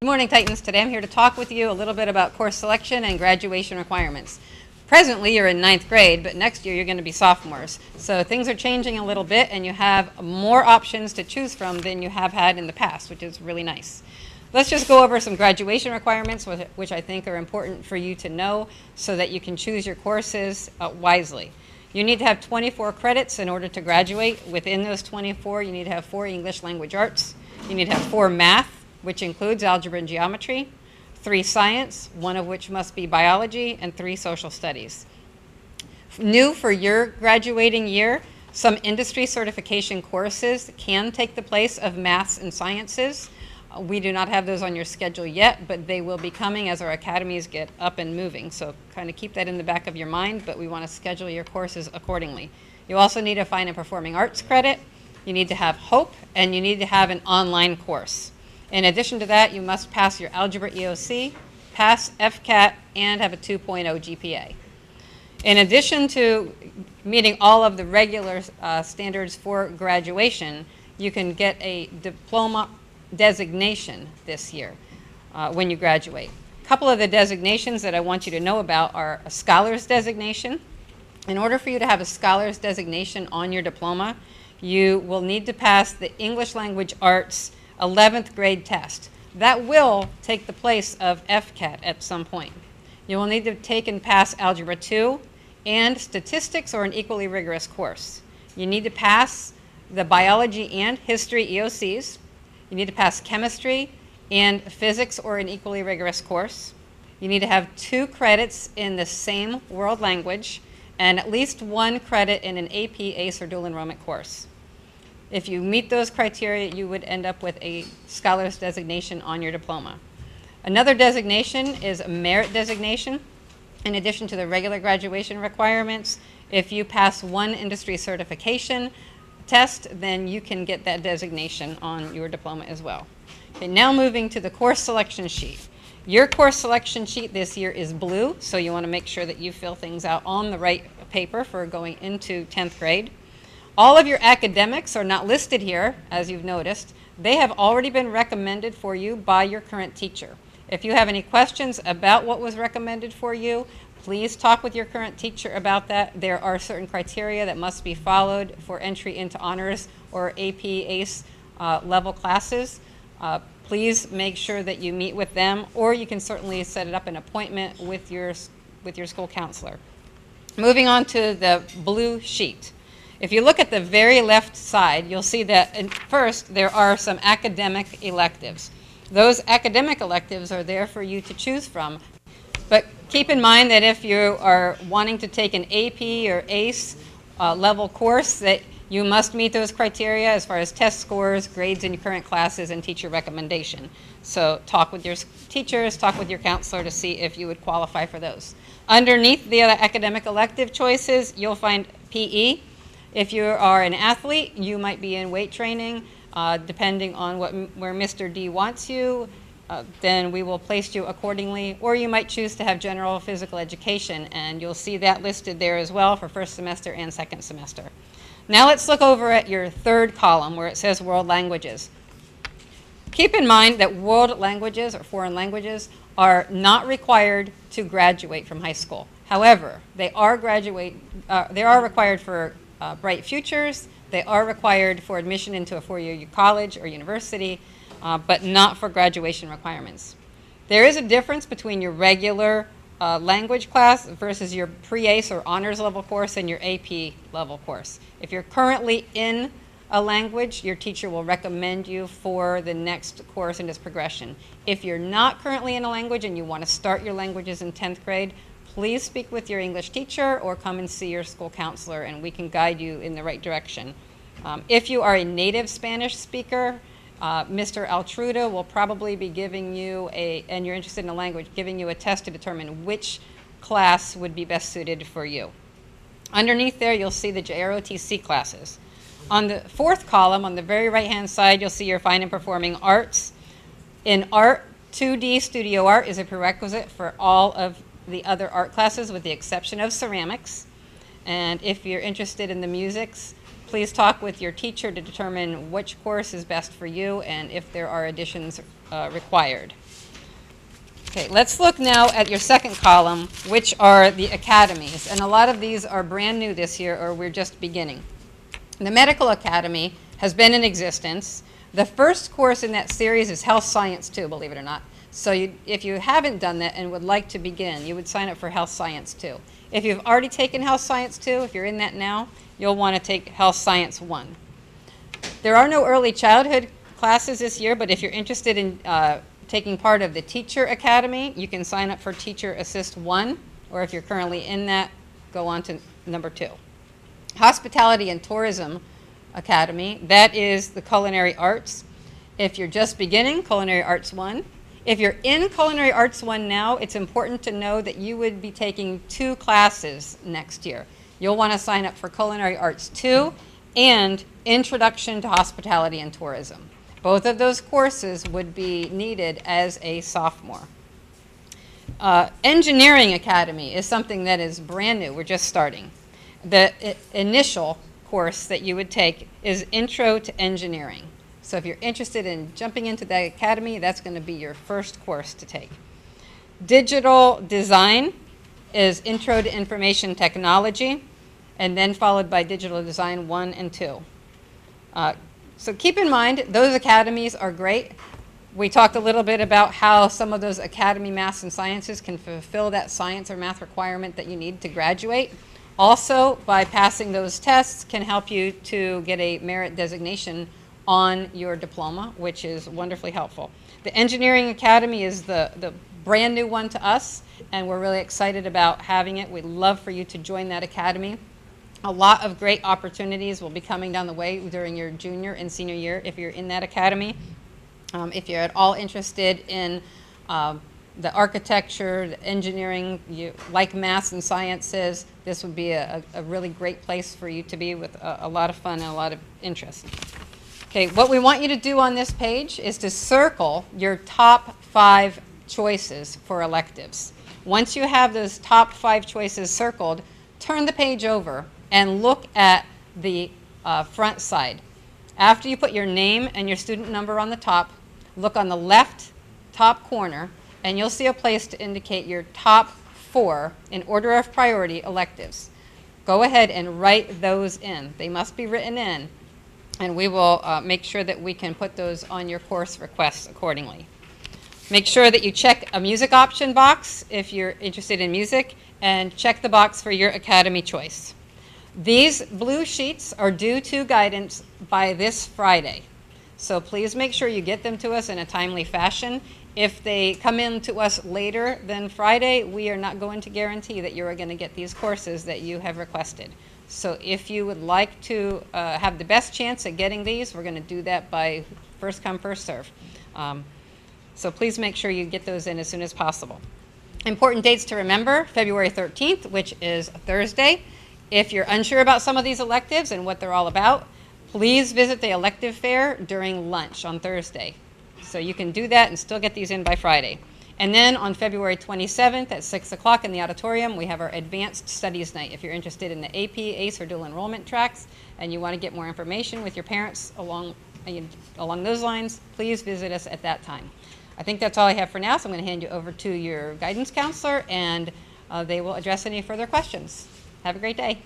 Good morning, Titans. Today I'm here to talk with you a little bit about course selection and graduation requirements. Presently, you're in 9th grade, but next year you're going to be sophomores. So things are changing a little bit, and you have more options to choose from than you have had in the past, which is really nice. Let's just go over some graduation requirements, which I think are important for you to know so that you can choose your courses wisely. You need to have 24 credits in order to graduate. Within those 24, you need to have 4 English language arts. You need to have 4 math, which includes algebra and geometry, 3 science, 1 of which must be biology, and 3 social studies. New for your graduating year, some industry certification courses can take the place of maths and sciences. We do not have those on your schedule yet, but they will be coming as our academies get up and moving. So kind of keep that in the back of your mind, but we want to schedule your courses accordingly. You also need a fine and performing arts credit. You need to have HOPE, and you need to have an online course. In addition to that, you must pass your algebra EOC, pass FCAT, and have a 2.0 GPA. In addition to meeting all of the regular standards for graduation, you can get a diploma designation this year when you graduate. A couple of the designations that I want you to know about are a scholar's designation. In order for you to have a scholar's designation on your diploma, you will need to pass the English Language Arts 11th grade test. That will take the place of FCAT at some point. You will need to take and pass Algebra 2 and Statistics or an equally rigorous course. You need to pass the Biology and History EOCs. You need to pass Chemistry and Physics or an equally rigorous course. You need to have 2 credits in the same world language and at least 1 credit in an AP, ACE, or dual enrollment course. If you meet those criteria, you would end up with a scholar's designation on your diploma. Another designation is a merit designation. In addition to the regular graduation requirements, if you pass 1 industry certification test, then you can get that designation on your diploma as well. Okay, now moving to the course selection sheet. Your course selection sheet this year is blue, so you want to make sure that you fill things out on the right paper for going into 10th grade. All of your academics are not listed here, as you've noticed. They have already been recommended for you by your current teacher. If you have any questions about what was recommended for you, please talk with your current teacher about that. There are certain criteria that must be followed for entry into honors or AP, ACE level classes. Please make sure that you meet with them, or you can certainly set up an appointment with your school counselor. Moving on to the blue sheet. If you look at the very left side, you'll see that first there are some academic electives. Those academic electives are there for you to choose from. But keep in mind that if you are wanting to take an AP or ACE level course, that you must meet those criteria as far as test scores, grades in your current classes, and teacher recommendation. So talk with your teachers, talk with your counselor to see if you would qualify for those. Underneath the other academic elective choices, you'll find PE. If you are an athlete, you might be in weight training. Depending on where Mr. D wants you, then we will place you accordingly. Or you might choose to have general physical education, and you'll see that listed there as well for first semester and second semester. Now let's look over at your 3rd column where it says world languages. Keep in mind that world languages or foreign languages are not required to graduate from high school. However, they are required for bright futures. They are required for admission into a 4-year college or university, but not for graduation requirements. There is a difference between your regular language class versus your pre-ACE or honors level course and your AP level course. If you're currently in a language, your teacher will recommend you for the next course in its progression. If you're not currently in a language and you want to start your languages in 10th grade, please speak with your English teacher or come and see your school counselor, and we can guide you in the right direction. If you are a native Spanish speaker, Mr. Altruda will probably be giving you and you're interested in a language, giving you a test to determine which class would be best suited for you. Underneath there, you'll see the JROTC classes. On the 4th column, on the very right-hand side, you'll see your fine and performing arts. In art, 2D studio art is a prerequisite for all of the other art classes with the exception of ceramics. And if you're interested in the musics, please talk with your teacher to determine which course is best for you and if there are additions required. Okay, let's look now at your second column, which are the academies. And a lot of these are brand new this year, or we're just beginning. The Medical Academy has been in existence. The first course in that series is Health Science 2, believe it or not. So if you haven't done that and would like to begin, you would sign up for Health Science 2. If you've already taken Health Science 2, if you're in that now, you'll want to take Health Science 1. There are no early childhood classes this year, but if you're interested in taking part of the Teacher Academy, you can sign up for Teacher Assist 1, or if you're currently in that, go on to number 2. Hospitality and Tourism Academy, that is the Culinary Arts. If you're just beginning, Culinary Arts 1. If you're in Culinary Arts 1 now, it's important to know that you would be taking 2 classes next year. You'll want to sign up for Culinary Arts 2 and Introduction to Hospitality and Tourism. Both of those courses would be needed as a sophomore. Engineering Academy is something that is brand new. We're just starting. The initial course that you would take is Intro to Engineering. So if you're interested in jumping into that academy, that's going to be your first course to take. Digital Design is Intro to Information Technology, and then followed by Digital Design 1 and 2. So keep in mind, those academies are great. We talked a little bit about how some of those academy maths and sciences can fulfill that science or math requirement that you need to graduate. Also, by passing those tests can help you to get a merit designation on your diploma, which is wonderfully helpful. The Engineering Academy is the brand new one to us, and we're really excited about having it. We'd love for you to join that academy. A lot of great opportunities will be coming down the way during your junior and senior year if you're in that academy. If you're at all interested in the architecture, the engineering, you like maths and sciences, this would be a really great place for you to be with a lot of fun and a lot of interest. Okay, what we want you to do on this page is to circle your top 5 choices for electives. Once you have those top 5 choices circled, turn the page over and look at the front side. After you put your name and your student number on the top, look on the left top corner, and you'll see a place to indicate your top 4 in order of priority electives. Go ahead and write those in. They must be written in, and we will make sure that we can put those on your course requests accordingly. Make sure that you check a music option box if you're interested in music, and check the box for your academy choice. These blue sheets are due to guidance by this Friday, so please make sure you get them to us in a timely fashion. If they come in to us later than Friday, we are not going to guarantee that you are going to get these courses that you have requested. So if you would like to have the best chance at getting these, we're going to do that by first come, first serve. So please make sure you get those in as soon as possible. Important dates to remember: February 13th, which is Thursday. If you're unsure about some of these electives and what they're all about, please visit the elective fair during lunch on Thursday. So you can do that and still get these in by Friday. And then on February 27th at 6 o'clock in the auditorium, we have our Advanced Studies Night. If you're interested in the AP, ACE, or dual enrollment tracks, and you want to get more information with your parents along those lines, please visit us at that time. I think that's all I have for now, so I'm going to hand you over to your guidance counselor, and they will address any further questions. Have a great day.